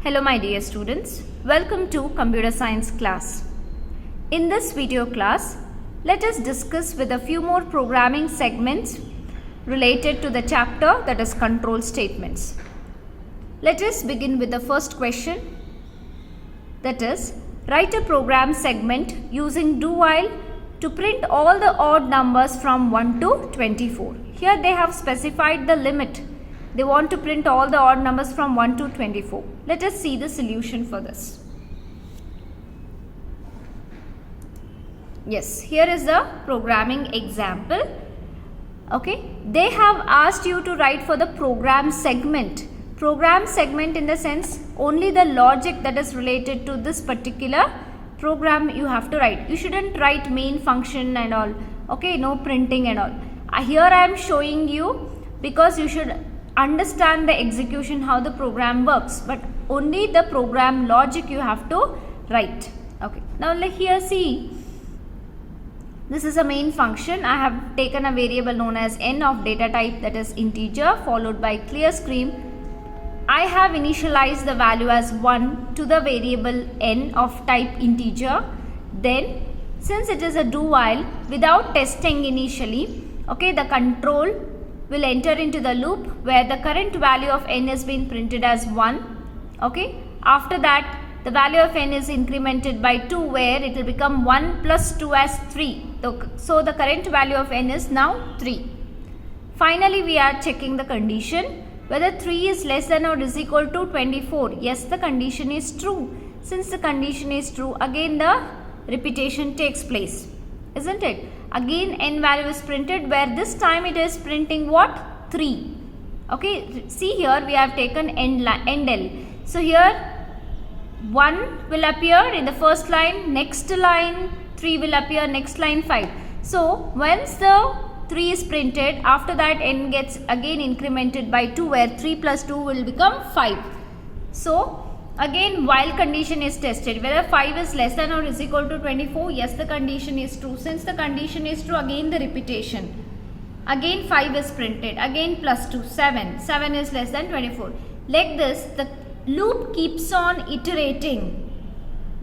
Hello my dear students, welcome to computer science class. In this video class, let us discuss with a few more programming segments related to the chapter that is control statements. Let us begin with the first question, that is, write a program segment using do while to print all the odd numbers from 1 to 24. Here they have specified the limit. They want to print all the odd numbers from 1 to 24. Let us see the solution for this. Yes, here is the programming example. Okay, they have asked you to write for the program segment. Program segment in the sense only the logic that is related to this particular program you have to write. You shouldn't write main function and all. Okay, no printing and all. Here I am showing you because you should understand the execution, how the program works, but only the program logic you have to write. Okay, now here see, this is a main function. I have taken a variable known as n of data type, that is integer, followed by clear screen. I have initialized the value as 1 to the variable n of type integer. Then since it is a do while without testing initially, okay, the control will enter into the loop where the current value of n is being printed as 1. Okay, after that the value of n is incremented by 2 where it will become 1 plus 2 as 3. So the current value of n is now 3. Finally we are checking the condition whether 3 is less than or is equal to 24. Yes, the condition is true. Since the condition is true, again the repetition takes place, isn't it? Again n value is printed where this time it is printing what? 3. Okay, see here we have taken end L. So here 1 will appear in the first line, next line 3 will appear, next line 5. So once the 3 is printed, after that n gets again incremented by 2 where 3 plus 2 will become 5. So again while condition is tested whether 5 is less than or is equal to 24. Yes, the condition is true. Since the condition is true, again the repetition. Again 5 is printed, again plus 2, 7. 7 is less than 24. Like this, the loop keeps on iterating.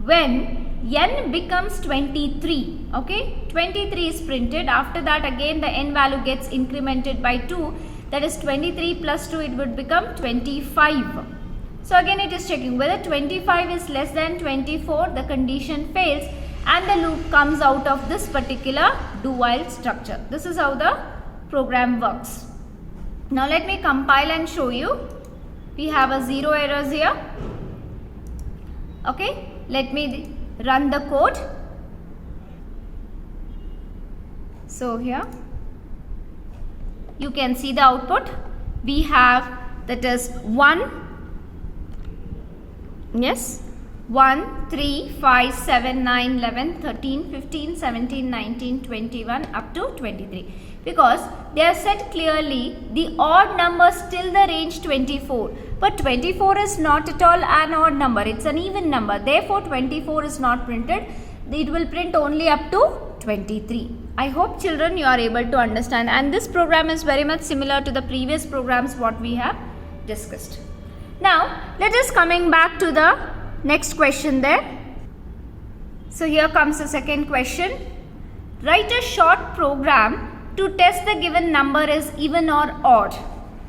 When n becomes 23, okay, 23 is printed. After that again the n value gets incremented by 2, that is 23 plus 2, it would become 25. So again it is checking whether 25 is less than 24, the condition fails and the loop comes out of this particular do while structure. This is how the program works. Now let me compile and show you. We have a 0 errors here. Okay, let me run the code. So here you can see the output. We have, that is 1, yes, 1, 3, 5, 7, 9, 11, 13, 15, 17, 19, 21 up to 23. Because they have said clearly the odd number still the range 24. But 24 is not at all an odd number. It's an even number. Therefore 24 is not printed. It will print only up to 23. I hope children you are able to understand. And this program is very much similar to the previous programs what we have discussed. Now let us coming back to the next question there. So here comes the second question. Write a short program to test the given number is even or odd.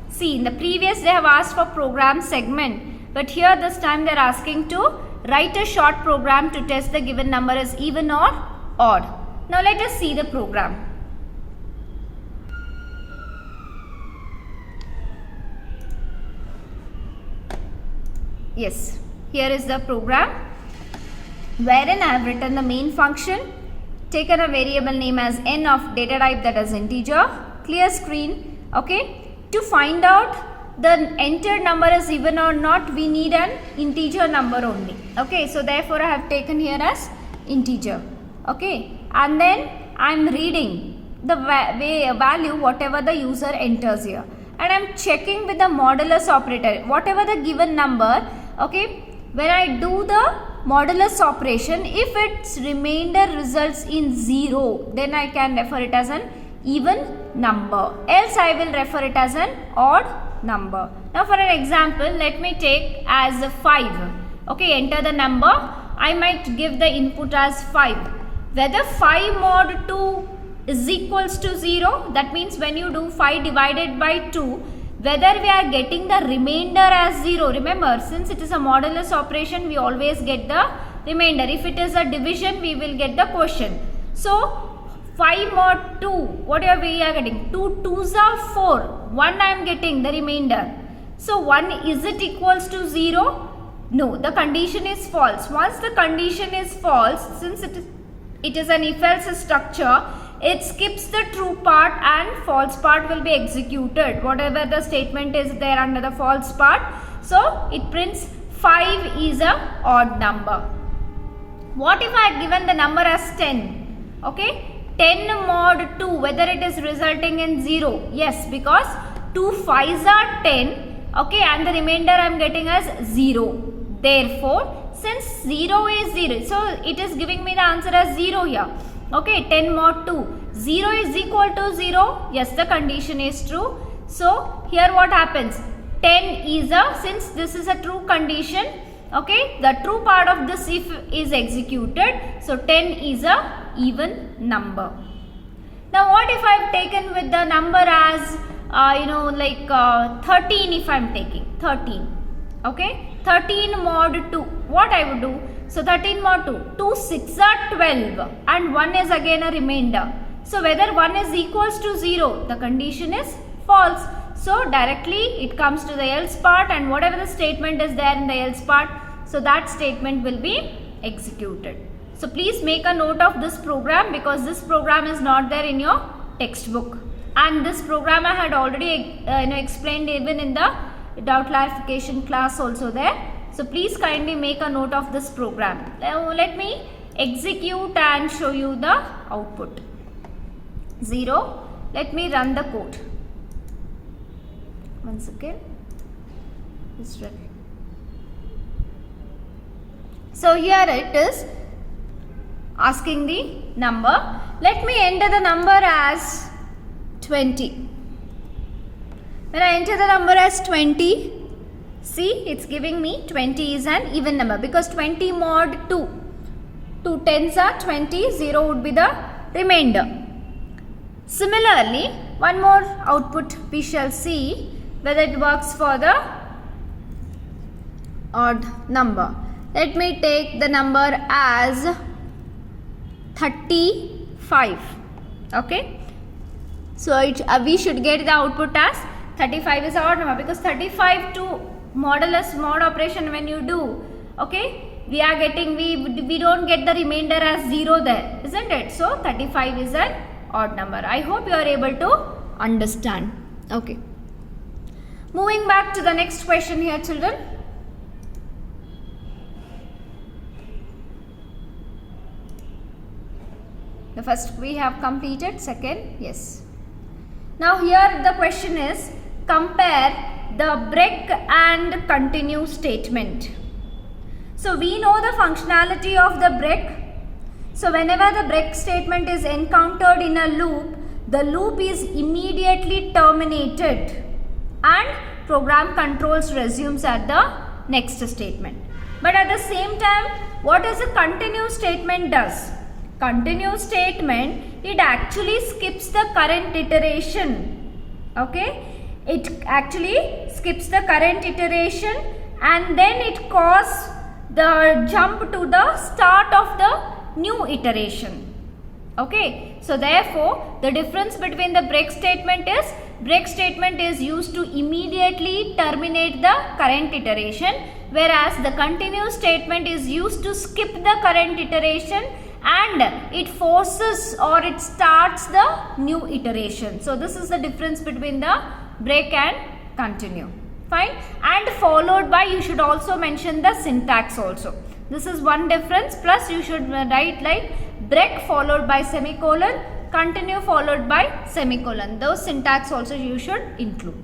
See, in the previous they have asked for program segment, but here this time they are asking to write a short program to test the given number is even or odd. Now let us see the program. Yes, here is the program wherein I have written the main function, taken a variable name as n of data type, that is integer, clear screen. Okay, to find out the entered number is even or not, we need an integer number only. Okay, so therefore I have taken here as integer. Okay, and then I am reading the value whatever the user enters here, and I am checking with the modulus operator whatever the given number. Okay, when I do the modulus operation, if its remainder results in 0, then I can refer it as an even number, else I will refer it as an odd number. Now for an example, let me take as 5. Okay, enter the number. I might give the input as 5. Whether 5 mod 2 is equals to 0, that means when you do 5 divided by 2, whether we are getting the remainder as 0. Remember, since it is a modulus operation, we always get the remainder. If it is a division, we will get the quotient. So 5 mod 2, what are we getting? 2 2s are 4. 1 I am getting the remainder. So 1, is it equals to 0? No, the condition is false. Once the condition is false, since it is an if-else structure, it skips the true part and false part will be executed. Whatever the statement is there under the false part. So it prints 5 is a odd number. What if I had given the number as 10? Okay, 10 mod 2, whether it is resulting in 0? Yes, because 2 5s are 10. Okay, and the remainder I am getting as 0. Therefore, since 0 is 0, so it is giving me the answer as 0 here. Okay, 10 mod 2. 0 is equal to 0. Yes, the condition is true. So, here what happens? 10 is a, since this is a true condition, okay, the true part of this if is executed. So, 10 is a even number. Now, what if I have taken with the number as, 13 if I am taking, 13. Okay, 13 mod 2, what I would do? So 13 mod 2, 2 6 are 12 and 1 is again a remainder. So whether 1 is equals to 0, the condition is false. So directly it comes to the else part, and whatever the statement is there in the else part, so that statement will be executed. So please make a note of this program, because this program is not there in your textbook. And this program I had already explained even in the doubt clarification class also there. So please kindly make a note of this program. Now let me execute and show you the output. 0. Let me run the code. Once again. Just run. So here it is asking the number. Let me enter the number as 20. When I enter the number as 20, see, it's giving me 20 is an even number, because 20 mod 2. 2 10s are 20, 0 would be the remainder. Similarly, one more output we shall see whether it works for the odd number. Let me take the number as 35. Okay. So we should get the output as 35 is an odd number, because 35 to modulus mod operation when you do, okay, we are getting, we don't get the remainder as 0 there, isn't it? So 35 is an odd number. I hope you are able to understand. Okay. Moving back to the next question here, children. The first we have completed, second, yes. Now here the question is, compare the break and continue statement. So we know the functionality of the break. So whenever the break statement is encountered in a loop, the loop is immediately terminated and program controls resumes at the next statement. But at the same time, what does a continue statement does? Continue statement, it actually skips the current iteration. Okay, it actually skips the current iteration and then it causes the jump to the start of the new iteration. Okay, so therefore the difference between the break statement is used to immediately terminate the current iteration, whereas the continue statement is used to skip the current iteration and it forces or it starts the new iteration. So this is the difference between the break and continue. Fine. And followed by, you should also mention the syntax also. This is one difference, plus you should write like break followed by semicolon, continue followed by semicolon. Those syntax also you should include.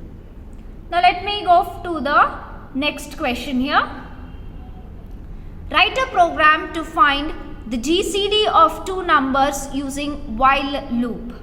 Now let me go to the next question here. Write a program to find the GCD of two numbers using while loop.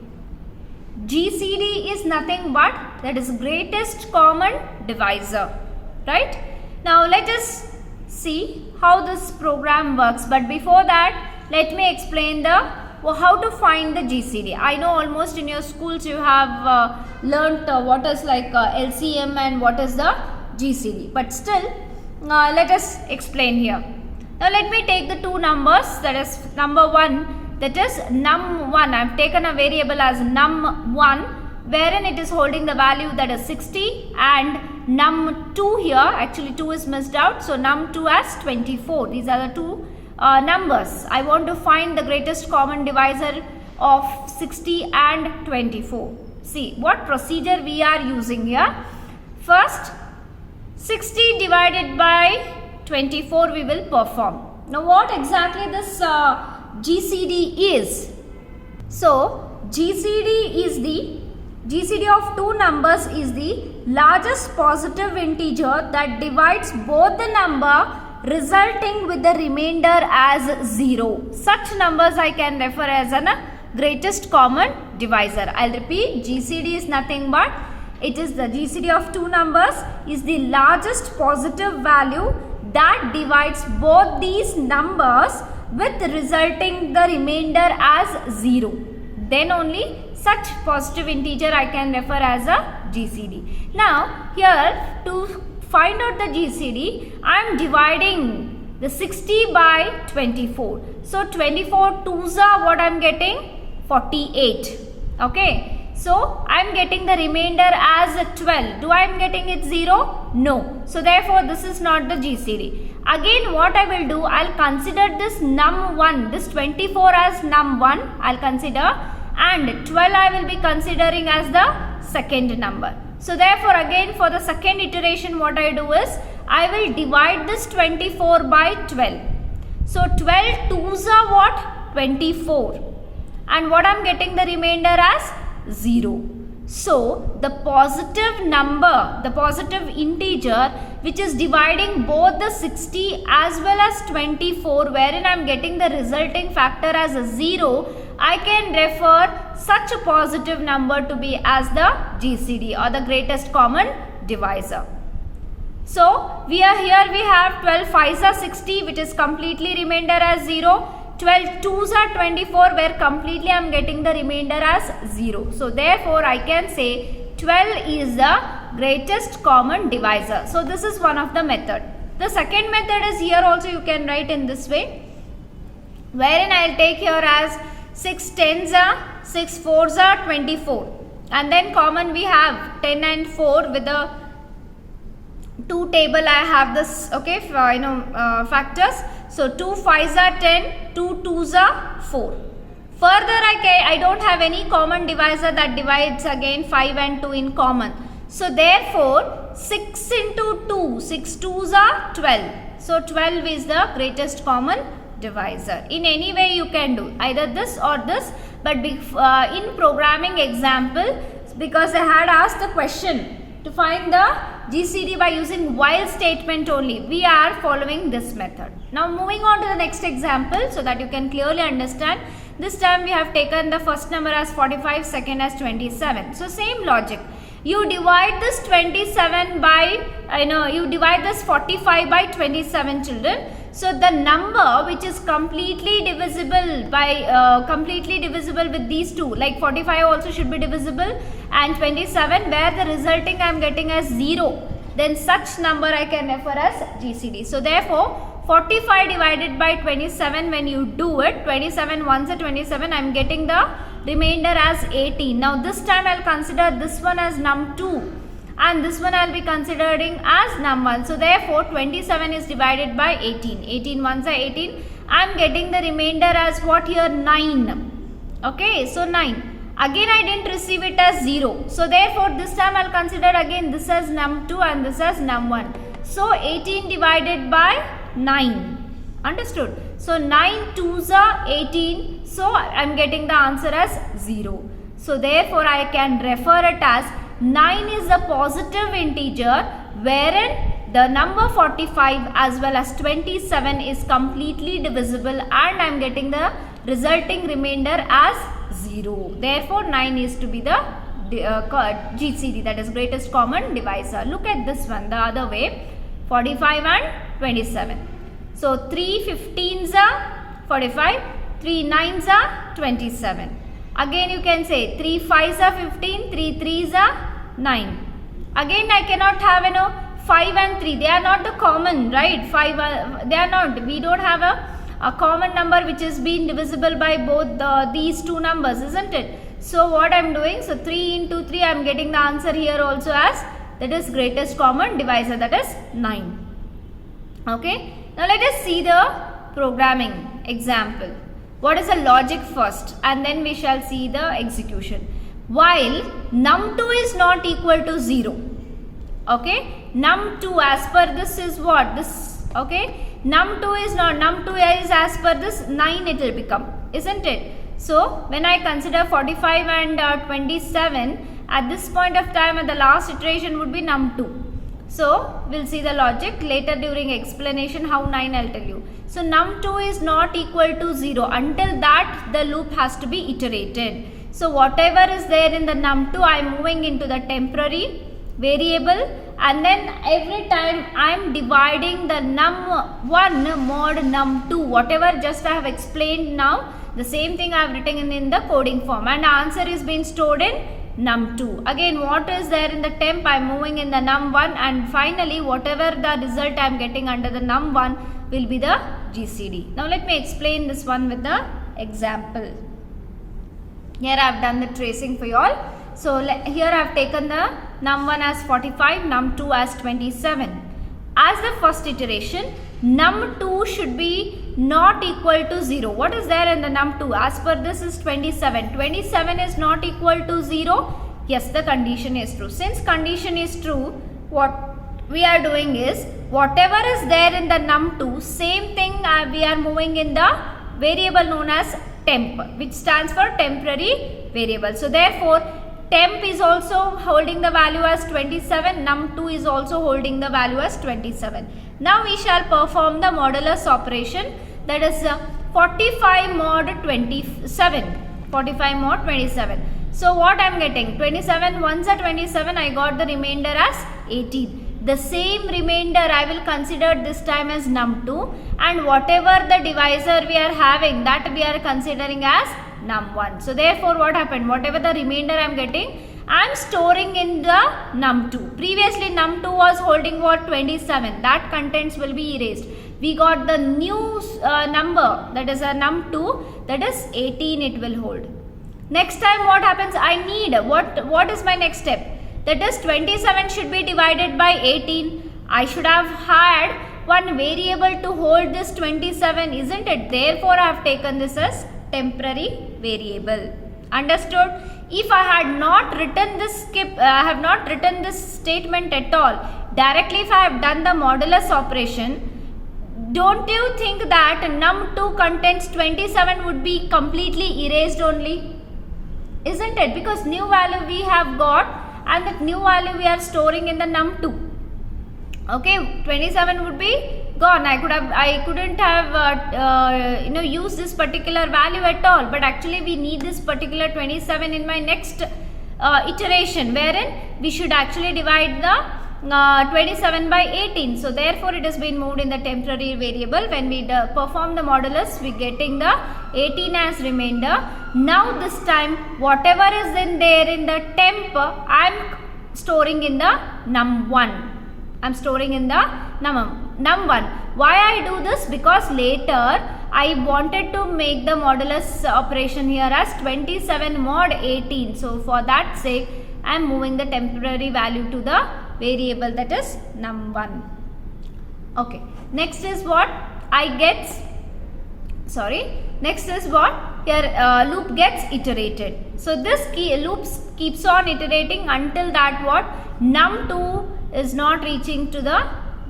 GCD is nothing but that is greatest common divisor, right? Now let us see how this program works, but before that let me explain how to find the GCD. I know almost in your schools you have learnt what is like LCM and what is the GCD, but still let us explain here. Now let me take the two numbers, that is number 1, that is num1. I have taken a variable as num1 wherein it is holding the value that is 60, and num2 here, actually 2 is missed out, so num2 as 24. These are the two numbers. I want to find the greatest common divisor of 60 and 24. See what procedure we are using here. First, 60 divided by 24 we will perform. Now what exactly this GCD is? So GCD is the GCD of two numbers is the largest positive integer that divides both the number resulting with the remainder as 0. Such numbers I can refer as a greatest common divisor. I'll repeat, GCD is nothing but it is the GCD of two numbers is the largest positive value that divides both these numbers with resulting the remainder as 0. Then only such positive integer I can refer as a GCD. Now here to find out the GCD, I am dividing the 60 by 24. So 24 twos are what I am getting? 48. Okay. So I am getting the remainder as 12. Do I am getting it 0? No. So therefore this is not the GCD. Again what I will do, I will consider this num1, this 24 as num1 I will consider, and 12 I will be considering as the second number. So therefore again for the second iteration what I do is, I will divide this 24 by 12. So 12 twos are what? 24. And what I am getting the remainder as? 0. So the positive number, the positive integer which is dividing both the 60 as well as 24, wherein I am getting the resulting factor as a 0, I can refer such a positive number to be as the GCD or the greatest common divisor. So we are here, we have 12 5s are 60 which is completely remainder as 0. 12 2s are 24 where completely I am getting the remainder as 0. So therefore I can say 12 is the greatest common divisor. So this is one of the method. The second method is here also you can write in this way, wherein I will take here as 6 10s are, 6 4s are 24, and then common we have 10 and 4 with the 2 table I have this, okay, factors. So 2 5s are 10, 2 2s are 4. Further I don't have any common divisor that divides again 5 and 2 in common. So therefore 6 into 2, 6 2s are 12. So 12 is the greatest common divisor. In any way you can do either this or this, but in programming example, because I had asked the question to find the GCD by using while statement only, we are following this method. Now moving on to the next example so that you can clearly understand. This time we have taken the first number as 45, second as 27. So same logic. You divide this 27 by, you divide this 45 by 27 children. So the number which is completely divisible by, with these two, like 45 also should be divisible, and 27 where the resulting I am getting as 0, then such number I can refer as GCD. So therefore 45 divided by 27, when you do it, 27 ones are 27, I am getting the remainder as 18. Now this time I will consider this one as num2 and this one I will be considering as num1. So therefore 27 is divided by 18. 18 ones are 18. I am getting the remainder as what here? 9. Okay, so 9. Again I didn't receive it as 0. So therefore this time I will consider again this as num2 and this as num1. So 18 divided by 9. Understood? So 9 2s are 18. So I am getting the answer as 0. So therefore I can refer it as 9 is a positive integer wherein the number 45 as well as 27 is completely divisible, and I am getting the resulting remainder as 0. 0. Therefore 9 is to be the GCD, that is greatest common divisor. Look at this one the other way, 45 and 27. So 3 15s are 45, 3 9s are 27. Again you can say 3 5s are 15, 3 3s are 9. Again I cannot have 5 and 3, they are not the common, right? 5 they are not, we don't have a common number which is being divisible by both these two numbers, isn't it? So what I am doing, so 3 into 3 I am getting the answer here also as, that is greatest common divisor, that is 9. Okay, now let us see the programming example. What is the logic first, and then we shall see the execution. While num2 is not equal to 0, okay, num2 as per this is what, this, okay, num2 is not, num2 is as per this 9 it will become, isn't it? So when I consider 45 and 27, at this point of time at the last iteration would be num2. So we'll see the logic later during explanation how 9 I'll tell you. So num2 is not equal to 0, until that the loop has to be iterated. So whatever is there in the num2 I am moving into the temporary variable, and then every time I am dividing the num1 mod num2, whatever just I have explained now, the same thing I have written in the coding form, and the answer is being stored in num2. Again what is there in the temp I am moving in the num1, and finally whatever the result I am getting under the num1 will be the GCD. Now let me explain this one with the example. Here I have done the tracing for you all. So here I have taken the num1 as 45, num2 as 27. As the first iteration, num2 should be not equal to 0. What is there in the num2? As per this is 27. 27 is not equal to 0. Yes, the condition is true. Since condition is true, what we are doing is, whatever is there in the num2, same thing we are moving in the variable known as temp, which stands for temporary variable. So therefore temp is also holding the value as 27, num2 is also holding the value as 27. Now we shall perform the modulus operation, that is 45 mod 27. 45 mod 27. So what I am getting? 27 ones are 27, I got the remainder as 18. The same remainder I will consider this time as num2, and whatever the divisor we are having, that we are considering as num1. So therefore what happened? Whatever the remainder I am getting, I am storing in the num2. Previously num2 was holding what? 27. That contents will be erased. We got the new number, that is a num2, that is 18 it will hold. Next time what happens? I need, what is my next step? That is 27 should be divided by 18. I should have had one variable to hold this 27, isn't it? Therefore I have taken this as temporary variable. Understood? If I had not written this I have not written this statement at all, directly if I have done the modulus operation, don't you think that num2 contains 27 would be completely erased only? Isn't it? Because new value we have got, and that new value we are storing in the num2. Okay, 27 would be gone. I couldn't have used this particular value at all, but actually we need this particular 27 in my next iteration, wherein we should actually divide the 27 by 18. So therefore it has been moved in the temporary variable. When we perform the modulus, we getting the 18 as remainder. Now this time whatever is in there in the temp, I am storing in the num1. I am storing in the num1. Why I do this? Because later I wanted to make the modulus operation here as 27 mod 18. So for that sake I am moving the temporary value to the variable, that is num1. Okay, next is what next is what here loop gets iterated. So this loop keeps on iterating until that what? Num2 is not reaching to the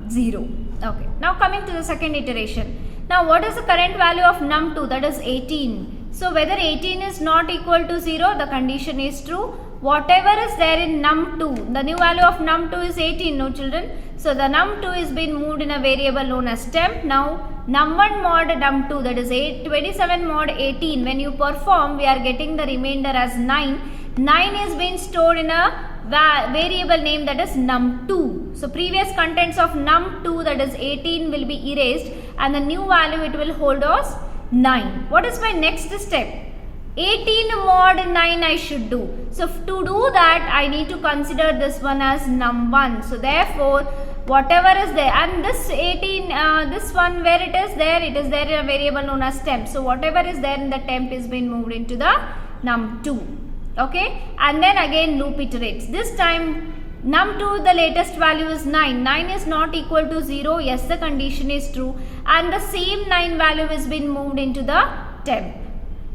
0. Okay, now coming to the second iteration. Now what is the current value of num2? That is 18. So whether 18 is not equal to 0, the condition is true. Whatever is there in num2, the new value of num2 is 18, no children. So the num2 is being moved in a variable known as temp. Now num1 mod num2, that is 27 mod 18, when you perform, we are getting the remainder as 9. 9 is being stored in a variable name, that is num2. So previous contents of num2, that is 18, will be erased, and the new value it will hold as 9. What is my next step? 18 mod 9 I should do. So to do that, I need to consider this one as num1. So therefore, whatever is there, and this 18, this one where it is there in a variable known as temp. So whatever is there in the temp is being moved into the num2. Okay, and then again loop iterates. This time num2, the latest value is 9. 9 is not equal to 0. Yes, the condition is true, and the same 9 value is being moved into the temp.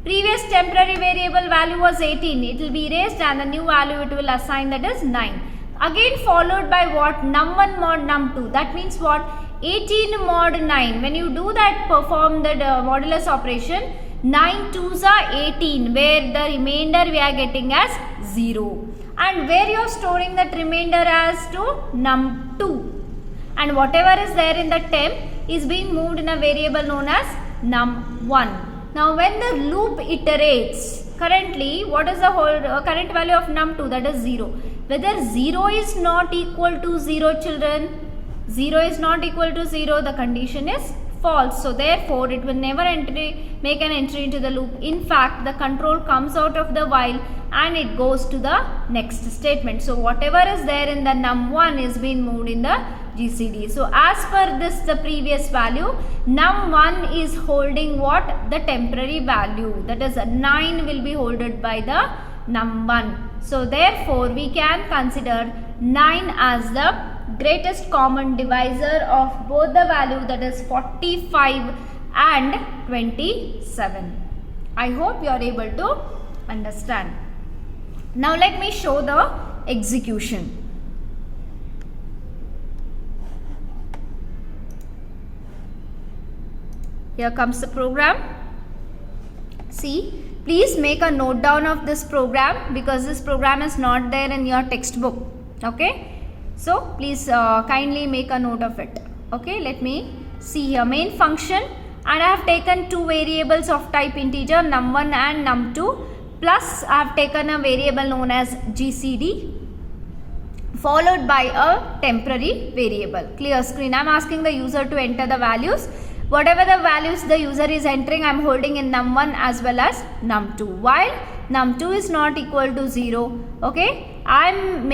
Previous temporary variable value was 18. It will be erased, and the new value it will assign, that is 9. Again followed by what? Num1 mod num2. That means what? 18 mod 9. When you do that, perform the modulus operation, 9 2s are 18, where the remainder we are getting as 0. And where you are storing that remainder as to num2. And whatever is there in the temp is being moved in a variable known as num1. Now when the loop iterates, currently what is the whole current value of num2? That is 0. Whether 0 is not equal to 0, children, 0 is not equal to 0, the condition is false. So therefore it will never make an entry into the loop. In fact, the control comes out of the while and it goes to the next statement. So whatever is there in the num1 is being moved in the GCD. So as per this, the previous value, num1 is holding what? The temporary value, that is 9 will be held by the num1. So therefore we can consider 9 as the greatest common divisor of both the value, that is 45 and 27. I hope you are able to understand. Now let me show the execution. Here comes the program. See, please make a note down of this program, because this program is not there in your textbook. Okay, so please kindly make a note of it. Okay, let me see here. Main function, and I have taken two variables of type integer, num1 and num2, plus I have taken a variable known as GCD, followed by a temporary variable. Clear screen. I am asking the user to enter the values. Whatever the values the user is entering, I am holding in num1 as well as num2. While num2 is not equal to 0, okay, I am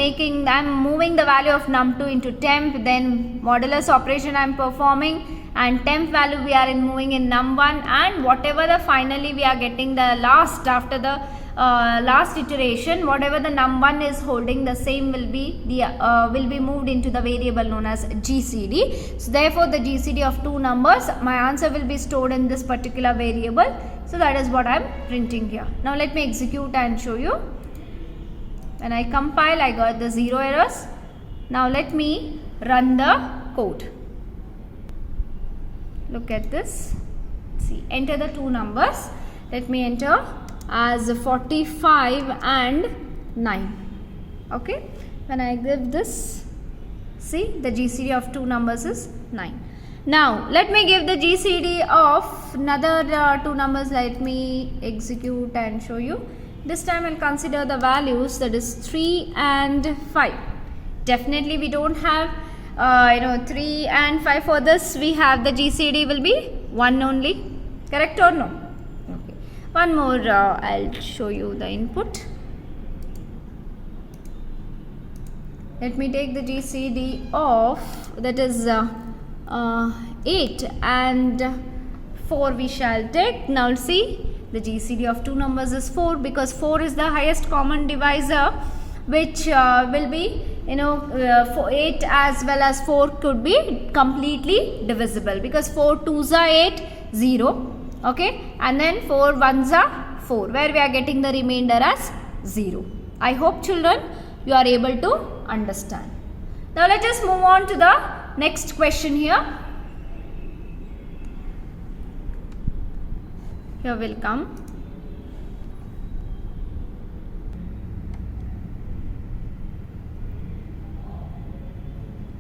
moving the value of num2 into temp, then modulus operation I am performing, and temp value we are moving in num1, and whatever the finally we are getting the last after the last iteration, whatever the num1 is holding, the same will be moved into the variable known as GCD. So therefore the GCD of two numbers, my answer will be stored in this particular variable. So that is what I am printing here. Now let me execute and show you. When I compile, I got the 0 errors. Now let me run the code. Look at this. See, enter the two numbers. Let me enter as 45 and 9. Okay, when I give this, see, the GCD of two numbers is 9. Now let me give the GCD of another two numbers. Let me execute and show you. This time I will consider the values, that is 3 and 5. Definitely we don't have 3 and 5. For this we have the GCD will be 1 only. Correct or no? One more, I'll show you the input. Let me take the GCD of, that is 8 and 4 we shall take. Now see, the GCD of two numbers is 4, because 4 is the highest common divisor, which will be 8 as well as 4 could be completely divisible, because 4 2s are 8, 0. Okay, and then 4 1s are 4, where we are getting the remainder as 0. I hope children you are able to understand. Now let us move on to the next question here. Here will come.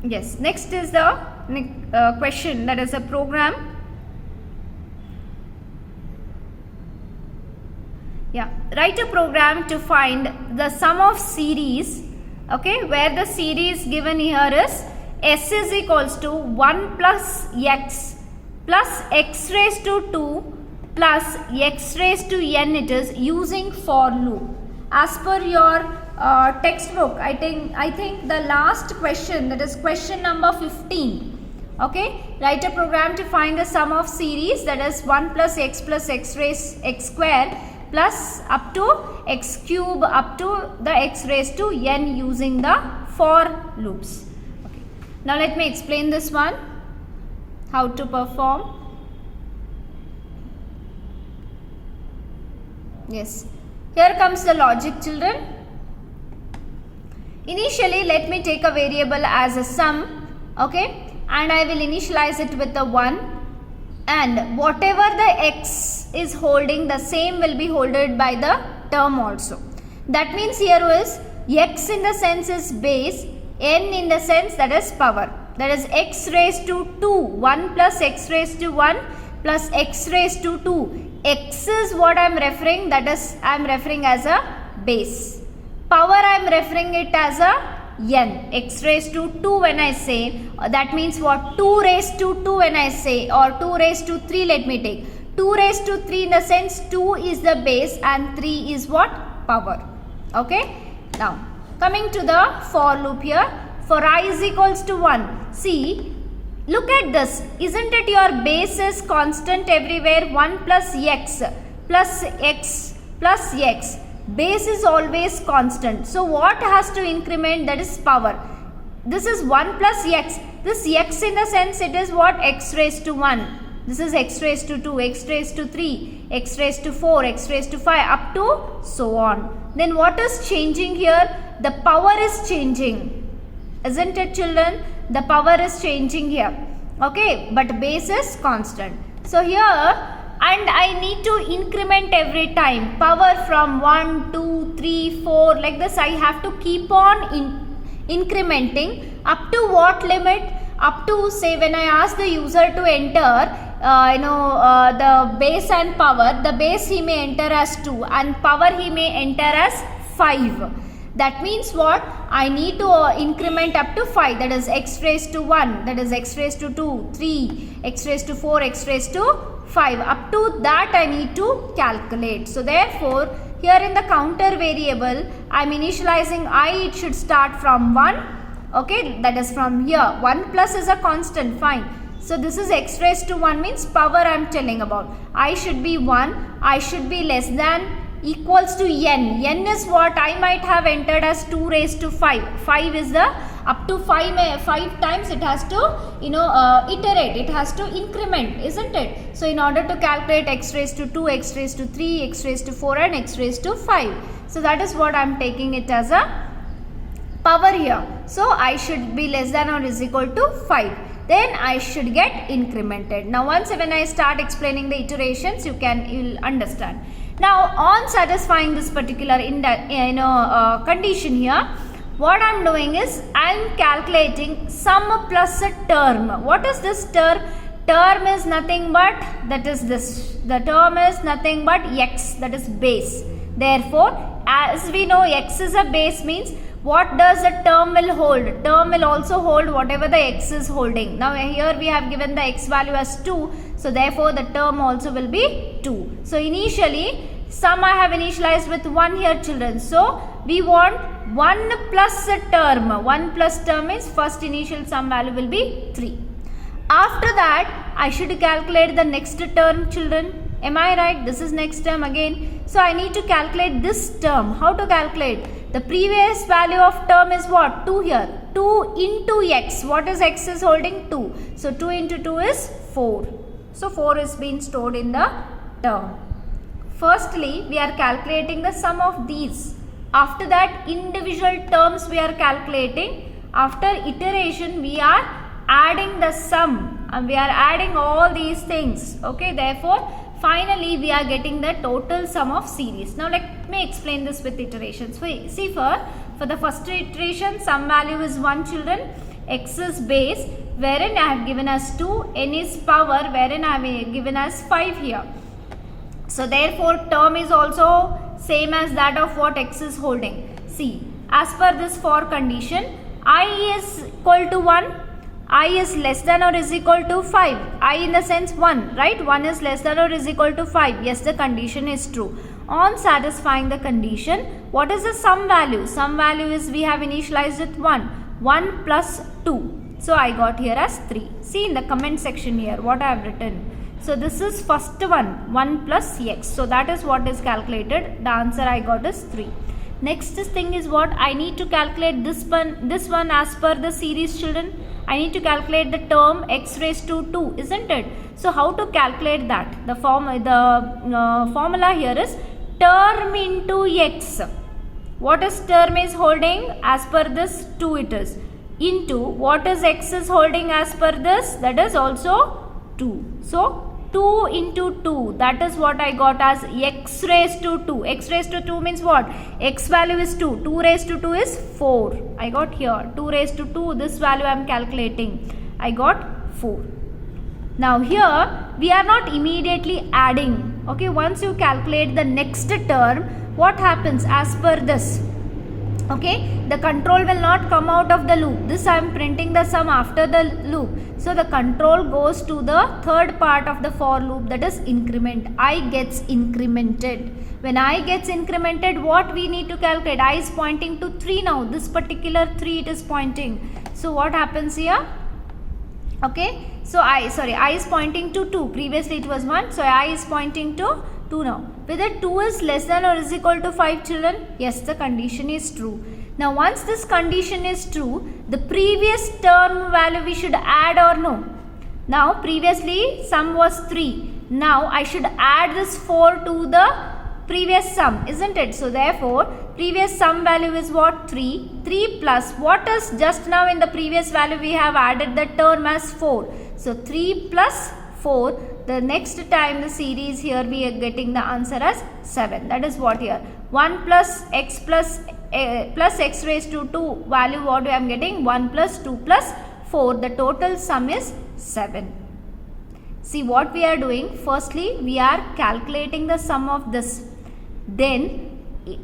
Yes, next is the question, that is a program Yeah, write a program to find the sum of series, okay, where the series given here is s is equals to 1 plus x raised to 2 plus x raised to n, it is using for loop. As per your textbook, I think the last question, that is question number 15. Okay, write a program to find the sum of series, that is 1 plus x raised x square plus up to x cube up to the x raised to n using the for loops. Okay. Now let me explain this one, how to perform. Yes, here comes the logic, children. Initially let me take a variable as a sum, okay, and I will initialize it with the 1, and whatever the x is holding, the same will be holded by the term also. That means here is x in the sense is base, n in the sense that is power, that is x raised to 2, 1 plus x raised to 1 plus x raised to 2. X is what I am referring, that is I am referring as a base. Power I am referring it as a n, x raised to 2 when I say, that means what, 2 raised to 2 when I say, or 2 raised to 3 let me take. 2 raised to 3 in the sense 2 is the base and 3 is what, power. Okay. Now coming to the for loop here, for I is equals to 1. See, look at this, isn't it your base is constant everywhere, 1 plus x plus x plus x. Base is always constant. So what has to increment, that is power. This is 1 plus x. This x in the sense it is what, x raised to 1. This is x raised to 2, x raised to 3, x raised to 4, x raised to 5 up to so on. Then what is changing here? The power is changing. Isn't it, children? The power is changing here. Okay, but base is constant. So here, and I need to increment every time, power from 1, 2, 3, 4, like this I have to keep on incrementing up to what limit? Up to, say, when I ask the user to enter the base and power, the base he may enter as 2 and power he may enter as 5. That means what? I need to increment up to 5, that is x raised to 1, that is x raised to 2, 3, x raised to 4, x raised to 5. Up to that I need to calculate. So therefore, here in the counter variable, I am initializing I, it should start from 1. Okay, that is from here. 1 plus is a constant, fine. So this is x raised to 1 means power I am telling about. I should be 1, I should be less than equals to n. N is what I might have entered as 2 raised to 5. 5 is the, up to 5 times it has to iterate, it has to increment, isn't it? So in order to calculate x raised to 2, x raised to 3, x raised to 4 and x raised to 5. So that is what I am taking it as a power here. So I should be less than or is equal to 5. Then I should get incremented. Now once when I start explaining the iterations, you will understand. Now on satisfying this particular condition here, what I am doing is I am calculating sum plus a term. What is this term? Term is nothing but, that is this. The term is nothing but x, that is base. Therefore, as we know x is a base means what does the term will hold? Term will also hold whatever the x is holding. Now here we have given the x value as 2. So therefore the term also will be 2. So initially sum I have initialized with 1 here, children. So we want 1 plus a term. 1 plus term means first initial sum value will be 3. After that I should calculate the next term, children. Am I right? This is next term again. So I need to calculate this term. How to calculate? The previous value of term is what? 2 here. 2 into x. What is x is holding? 2. So 2 into 2 is 4. So 4 is being stored in the term. Firstly, we are calculating the sum of these. After that, individual terms we are calculating. After iteration, we are adding the sum. And we are adding all these things. Okay, therefore, finally, we are getting the total sum of series. Now, let me explain this with iterations. See, for the first iteration, sum value is 1, children. X is base, wherein I have given as 2. N is power, wherein I have given as 5 here. So therefore term is also same as that of what x is holding. See, as per this for condition, I is equal to 1, I is less than or is equal to 5, I in the sense 1, right? 1 is less than or is equal to 5. Yes, the condition is true. On satisfying the condition, what is the sum value? Sum value is, we have initialized with 1 plus 2. So I got here as 3. See in the comment section here what I have written. So this is first one, 1 plus x. So that is what is calculated. The answer I got is 3. Next thing is what? I need to calculate this one as per the series, children. I need to calculate the term x raised to 2, isn't it? So how to calculate that? The formula here is term into x. What is term is holding? As per this 2 it is. Into what is x is holding as per this? That is also 2. So 2 into 2, that is what I got as x raised to 2. X raised to 2 means what? X value is 2. 2 raised to 2 is 4. I got here 2 raised to 2. This value I am calculating. I got 4. Now here we are not immediately adding. Okay, once you calculate the next term, what happens as per this? Okay, the control will not come out of the loop. This I am printing the sum after the loop. So the control goes to the third part of the for loop, that is increment. I gets incremented. When I gets incremented, what we need to calculate? I is pointing to 3 now. This particular 3 it is pointing. So what happens here? Okay, so I is pointing to 2. Previously it was 1. So I is pointing to 2 now. Whether 2 is less than or is equal to 5, children? Yes, the condition is true. Now once this condition is true, the previous term value we should add or no? Now previously sum was 3. Now I should add this 4 to the previous sum, isn't it? So therefore previous sum value is what? 3. 3 plus what is just now in the previous value we have added the term as 4. So 3 plus 4. The next time the series here we are getting the answer as 7. That is what here. 1 plus x plus x raised to 2 value what I am getting? 1 plus 2 plus 4. The total sum is 7. See what we are doing. Firstly we are calculating the sum of this. Then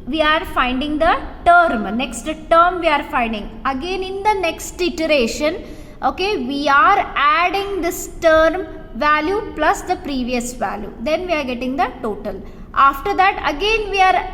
we are finding the term. Next term we are finding. Again in the next iteration, okay, we are adding this term value plus the previous value. Then we are getting the total. After that again we are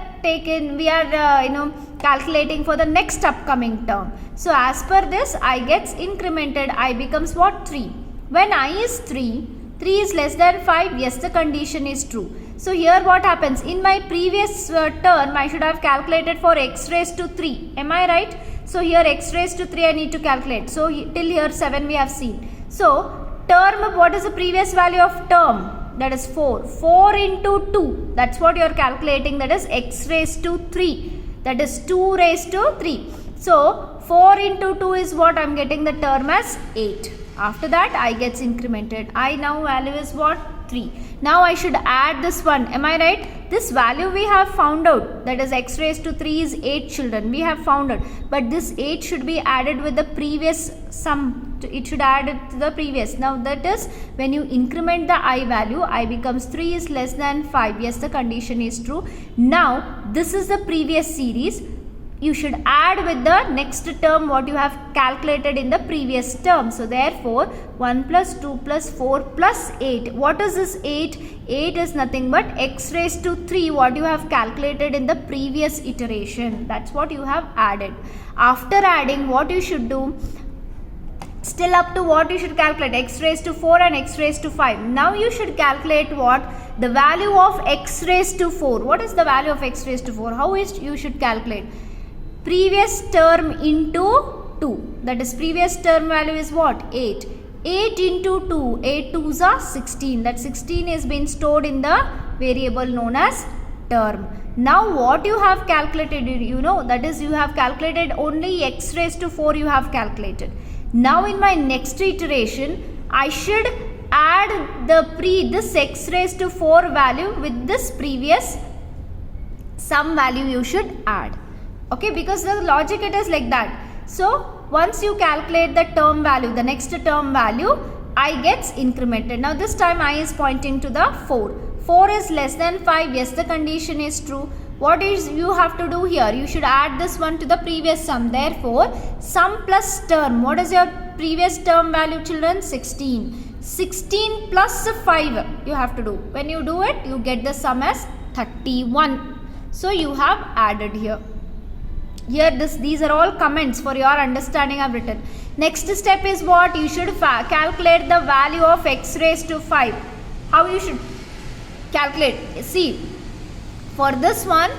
calculating for the next upcoming term. So as per this I gets incremented. I becomes what? 3. When I is 3, 3 is less than 5. Yes, the condition is true. So here what happens? In my previous term I should have calculated for x raised to 3. Am I right? So here x raised to 3 I need to calculate. So till here 7 we have seen. So term, what is the previous value of term? That is 4. 4 into 2. That's what you are calculating. That is x raised to 3. That is 2 raised to 3. So 4 into 2 is what I am getting the term as 8. After that I gets incremented. I now value is what? 3. Now I should add this one. Am I right? This value we have found out. That is x raised to 3 is 8, children. We have found out. But this 8 should be added with the previous sum. It should add it to the previous. Now that is when you increment the I value, I becomes 3 is less than 5. Yes, the condition is true. Now this is the previous series. You should add with the next term what you have calculated in the previous term. So therefore 1 plus 2 plus 4 plus 8. What is this 8? 8 is nothing but x raised to 3 what you have calculated in the previous iteration. That's what you have added. After adding, what you should do? Still up to what you should calculate? X raised to 4 and x raised to 5. Now you should calculate what? The value of x raised to 4. What is the value of x raised to 4? How is you should calculate? Previous term into 2. That is previous term value is what? 8. 8 into 2. 8 2s are 16. That 16 is being stored in the variable known as term. Now what you have calculated, you know, that is you have calculated only x raised to 4 you have calculated. Now in my next iteration I should add this x raised to 4 value with this previous sum value you should add. Okay, because the logic it is like that. So once you calculate the term value, the next term value, I gets incremented. Now this time I is pointing to the 4. 4 is less than 5. Yes, the condition is true. What is you have to do here? You should add this one to the previous sum. Therefore, sum plus term. What is your previous term value, children? 16. 16 plus 5 you have to do. When you do it, you get the sum as 31. So you have added here. Here these are all comments for your understanding I have written. Next step is what? You should calculate the value of x raised to 5. How you should calculate? See, for this one,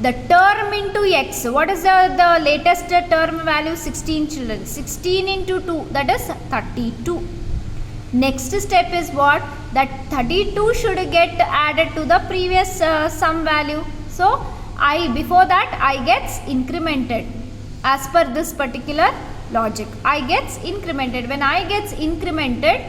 the term into x. What is the latest term value? 16, children. 16 into 2, that is 32. Next step is what? That 32 should get added to the previous sum value. So, before that I gets incremented as per this particular logic. I gets incremented. When I gets incremented,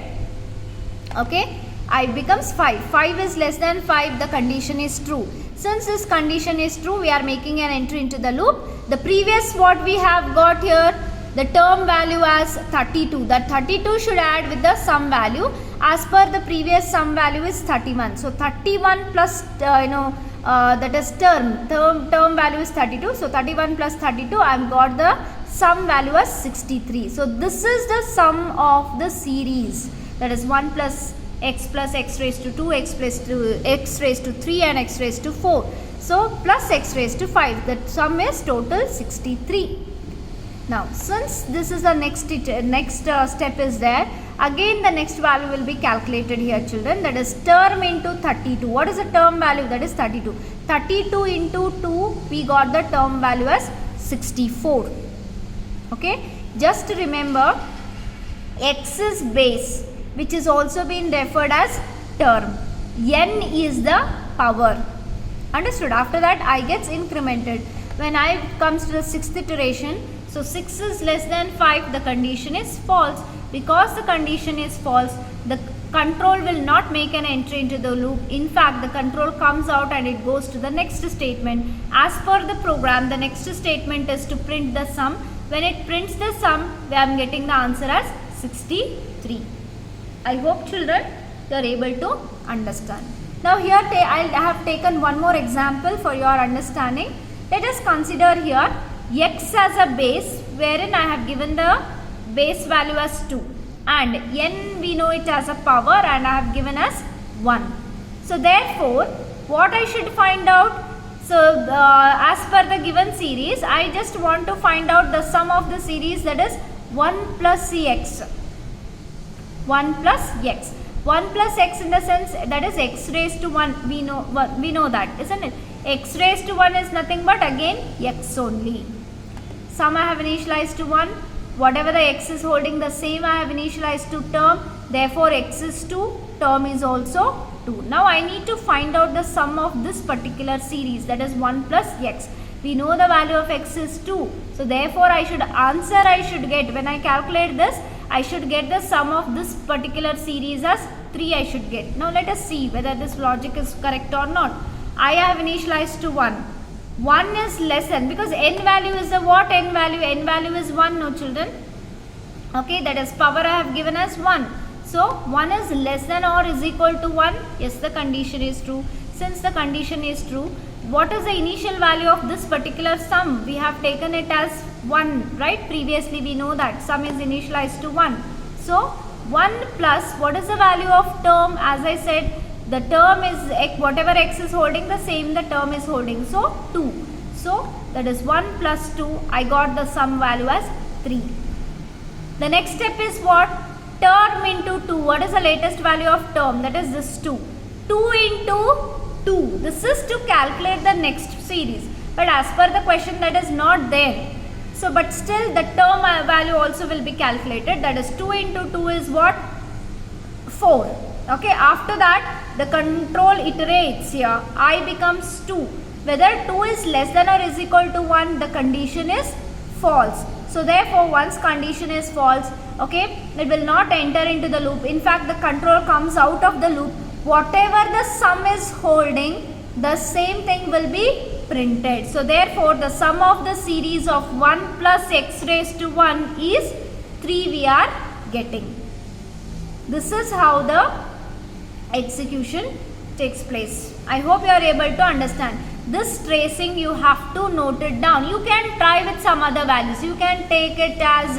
okay, I becomes 5. 5 is less than 5. The condition is true. Since this condition is true, we are making an entry into the loop. The previous what we have got here, the term value as 32. That 32 should add with the sum value. As per the previous sum value is 31. So 31 plus that is term value is 32. So 31 plus 32, I have got the sum value as 63. So this is the sum of the series. That is 1 plus x raised to 2, x raised to 3 and x raised to 4. So plus x raised to 5. The sum is total 63. Now since this is the next step is there, again the next value will be calculated here, children. That is term into 32. What is the term value? That is 32. 32 into 2, we got the term value as 64. Okay. Just remember, x is base, which is also been referred as term. N is the power. Understood? After that I gets incremented. When I comes to the 6th iteration, so 6 is less than 5, the condition is false. Because the condition is false, the control will not make an entry into the loop. In fact, the control comes out and it goes to the next statement. As per the program, the next statement is to print the sum. When it prints the sum, I am getting the answer as 63. I hope, children, you are able to understand. Now here I have taken one more example for your understanding. Let us consider here x as a base, wherein I have given the base value as 2 and n we know it as a power and I have given as 1. So therefore, what I should find out? So as per the given series, I just want to find out the sum of the series, that is 1 plus x. 1 plus x. 1 plus x in the sense that is x raised to 1. We know that, isn't it? X raised to 1 is nothing but again x only. Sum I have initialized to 1. Whatever the x is holding, the same I have initialized to term. Therefore, x is 2. Term is also 2. Now, I need to find out the sum of this particular series, that is 1 plus x. We know the value of x is 2. So, therefore, I should get, when I calculate this, I should get the sum of this particular series as 3 I should get. Now, let us see whether this logic is correct or not. I have initialized to 1. 1 is less than, because n value is the what? N value is 1, no children. Okay, that is power I have given as 1. So 1 is less than or is equal to 1. Yes, the condition is true. Since the condition is true, what is the initial value of this particular sum? We have taken it as 1, right? Previously we know that sum is initialized to 1. So 1 plus, what is the value of term? As I said, the term is x, whatever x is holding, the same the term is holding. So 2. So that is 1 plus 2. I got the sum value as 3. The next step is what? Term into 2. What is the latest value of term? That is this 2. 2 into 2. This is to calculate the next series. But as per the question, that is not there. So but still the term value also will be calculated. That is 2 into 2 is what? 4. Okay, after that the control iterates here. I becomes 2. Whether 2 is less than or is equal to 1, the condition is false. So therefore, once condition is false, okay, it will not enter into the loop. In fact, the control comes out of the loop. Whatever the sum is holding, the same thing will be printed. So therefore, the sum of the series of 1 plus x raised to 1 is 3 we are getting. This is how the execution takes place. I hope you are able to understand. This tracing you have to note it down. You can try with some other values. You can take it as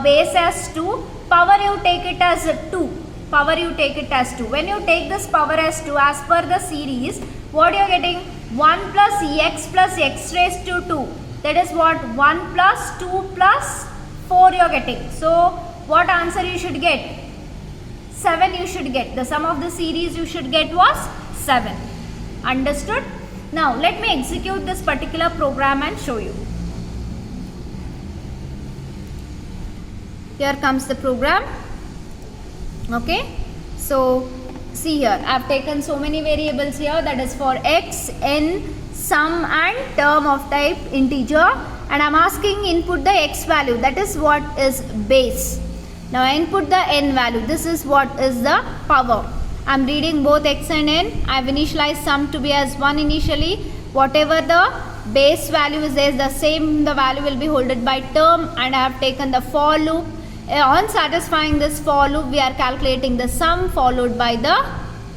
base as 2, power you take it as 2. Power you take it as 2. When you take this power as 2, as per the series, what you are getting? 1 plus x raised to 2. That is what? 1 plus 2 plus 4 you are getting. So what answer you should get? 7 you should get. The sum of the series you should get was 7. Understood? Now let me execute this particular program and show you. Here comes the program. Okay, so see here, I have taken so many variables here, that is for x, n, sum and term of type integer, and I am asking input the x value, that is what is base. Now I input the n value, this is what is the power. I am reading both x and n. I have initialized sum to be as 1 initially. Whatever the base value is there, the same the value will be holded by term, and I have taken the for loop. On satisfying this for loop, we are calculating the sum followed by the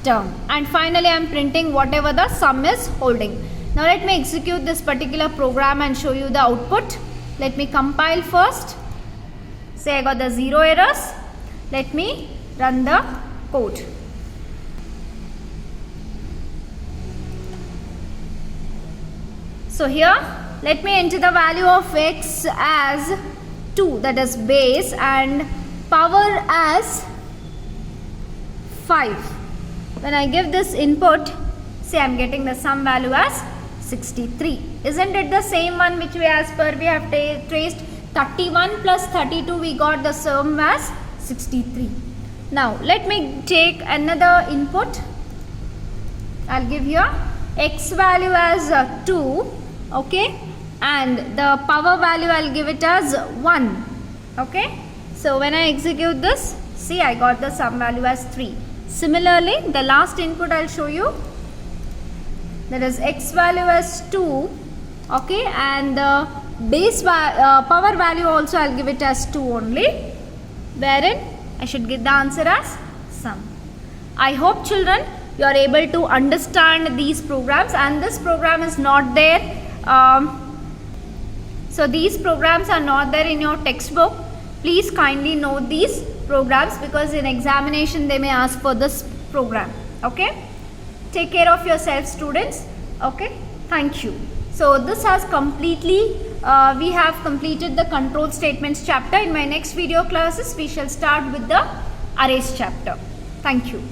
term, and finally I am printing whatever the sum is holding. Now let me execute this particular program and show you the output. Let me compile first. Say I got the 0 errors. Let me run the code. So here let me enter the value of x as 2, that is base, and power as 5. When I give this input, say I am getting the sum value as 63. Isn't it the same one which we as per we have traced? 31 plus 32, we got the sum as 63. Now let me take another input. I'll give here x value as 2, okay, and the power value I'll give it as 1. Okay, so when I execute this, see I got the sum value as 3. Similarly, the last input I'll show you, that is x value as 2, okay, and the base power value also I'll give it as 2 only, wherein I should get the answer as sum. I hope children you are able to understand these programs, and this program is not there. So these programs are not there in your textbook. Please kindly note these programs, because in examination they may ask for this program. Okay, take care of yourself students. Okay, thank you. So this has completely we have completed the control statements chapter. In my next video classes we shall start with the arrays chapter. Thank you.